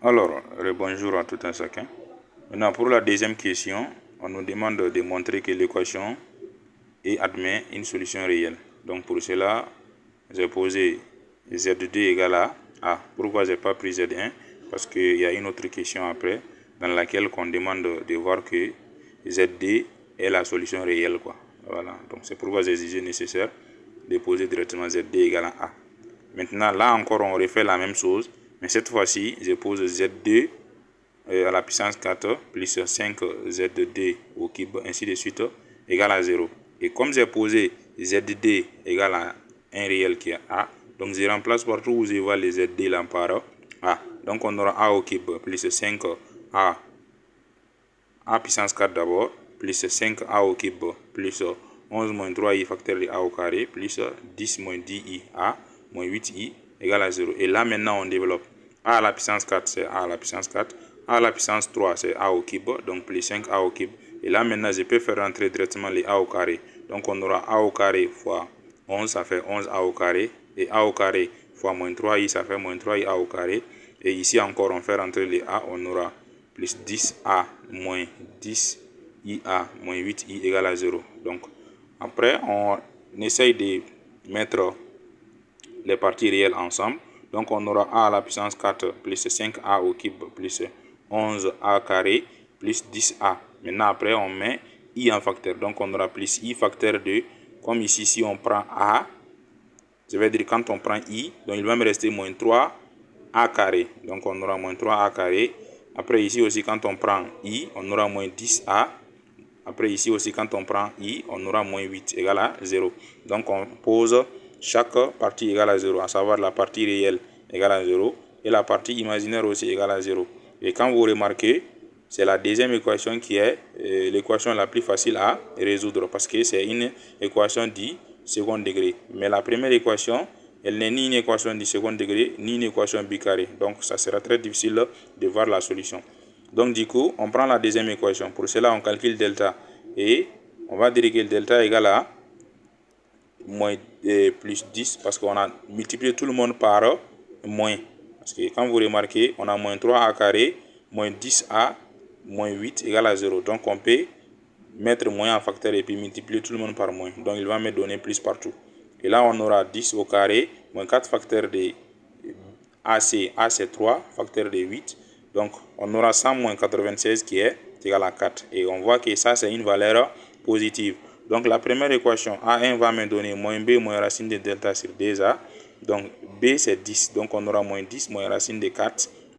Alors, bonjour à tout un chacun. Maintenant, pour la deuxième question, on nous demande de montrer que l'équation admet une solution réelle. Donc, pour cela, j'ai posé Z2 égale à A. Pourquoi j'ai pas pris Z1? Parce qu'il y a une autre question après, dans laquelle on demande de voir que ZD est la solution réelle, quoi. Voilà. Donc, c'est pourquoi j'ai jugé nécessaire de poser directement ZD égale à A. Maintenant, là encore, on refait la même chose. Mais cette fois-ci, je pose Z2 à la puissance 4 plus 5 ZD au cube, ainsi de suite, égale à 0. Et comme j'ai posé ZD égale à un réel qui est A, donc je remplace partout où je vois les ZD là par A. Donc on aura A au cube plus 5 A puissance 4 d'abord, plus 5A au cube, plus 11 moins 3i facteur de A au carré, plus 10 moins 10i A, moins 8i égale à 0. Et là maintenant on développe A à la puissance 4, c'est A à la puissance 4. A à la puissance 3, c'est A au cube, donc plus 5A au cube. Et là maintenant je peux faire rentrer directement les A au carré. Donc on aura A au carré fois 11, ça fait 11A au carré. Et A au carré fois moins 3i, ça fait moins 3i A au carré. Et ici encore on fait rentrer les A, on aura plus 10A moins 10IA moins 8I égale à 0. Donc, après, on essaye de mettre les parties réelles ensemble. Donc, on aura A à la puissance 4 plus 5A au cube plus 11A carré plus 10A. Maintenant, après, on met I en facteur. Donc, on aura plus I facteur 2. Comme ici, si on prend A, je vais dire quand on prend I, donc il va me rester moins 3A carré. Donc, on aura moins 3A carré. Après ici aussi quand on prend I, on aura moins 10A. Après ici aussi quand on prend I, on aura moins 8 égale à 0. Donc on pose chaque partie égale à 0, à savoir la partie réelle égale à 0 et la partie imaginaire aussi égale à 0. Et quand vous remarquez, c'est la deuxième équation qui est l'équation la plus facile à résoudre parce que c'est une équation du second degré. Mais la première équation, elle n'est ni une équation du second degré, ni une équation bicarrée. Donc, ça sera très difficile de voir la solution. Donc, du coup, on prend la deuxième équation. Pour cela, on calcule delta. Et on va dire que le delta est égal à moins plus 10 parce qu'on a multiplié tout le monde par moins. Parce que quand vous remarquez, on a moins 3a carré, moins 10a, moins 8 égale à 0. Donc, on peut mettre moins en facteur et puis multiplier tout le monde par moins. Donc, il va me donner plus partout. Et là, on aura 10 au carré, moins 4 facteur de AC, A c'est 3, facteur de 8. Donc, on aura 100 moins 96 qui est égal à 4. Et on voit que ça, c'est une valeur positive. Donc, la première équation, A1 va me donner moins B racine de delta sur 2A. Donc, B, c'est 10. Donc, on aura moins 10 racine de 4